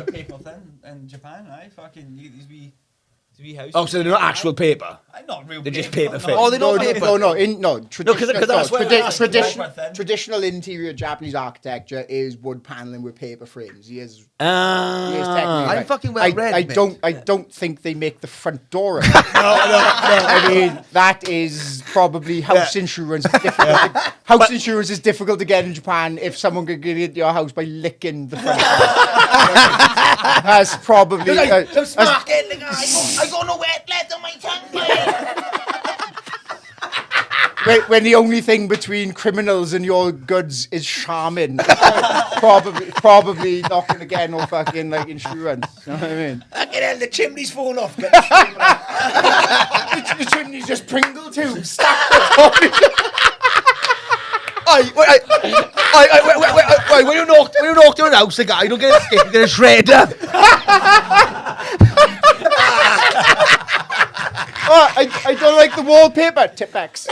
paper thin in Japan. Fucking these wee houses. Oh, so they're not actual paper. Not real. They're just paper thin. Oh, they don't paper. Traditional interior Japanese architecture is wood paneling with paper frames. He is technically I'm right. fucking well read, I mate. don't think they make the front door. No. I mean, that is probably house insurance. House insurance is difficult to get in Japan if someone could get into your house by licking the front door. That's probably. I'm smacking the guy. I got no wet left on my tongue, When the only thing between criminals and your goods is charming, probably not going to get no fucking like insurance. You know what I mean? Fucking hell, the chimney's fallen off. The chimney's just Pringle tubes. Wait, when you knock down a house, the guy don't get a stick, you get a shredder. I don't like the wallpaper. Tipex.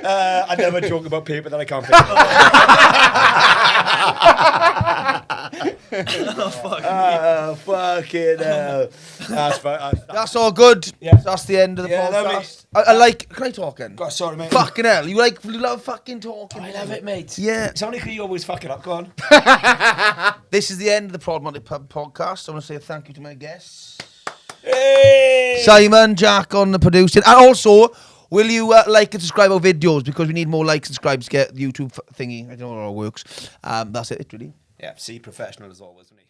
I never joke about paper that I can't pick up. Fucking hell. That's all good. Yeah. That's the end of the Yeah, podcast. I like. Can I talk in? God, sorry, mate. Fucking hell. You love fucking talking. I love it, mate. Yeah. It's only because you always fuck it up. Go on. This is the end of the Problematic Pub podcast. I want to say thank you to my guests. Hey! Simon, Jack on the producing. And also, will you like and subscribe our videos? Because we need more likes and subscribes to get the YouTube thingy. I don't know how it works. That's it, really. Yeah, see, professional as always, isn't he?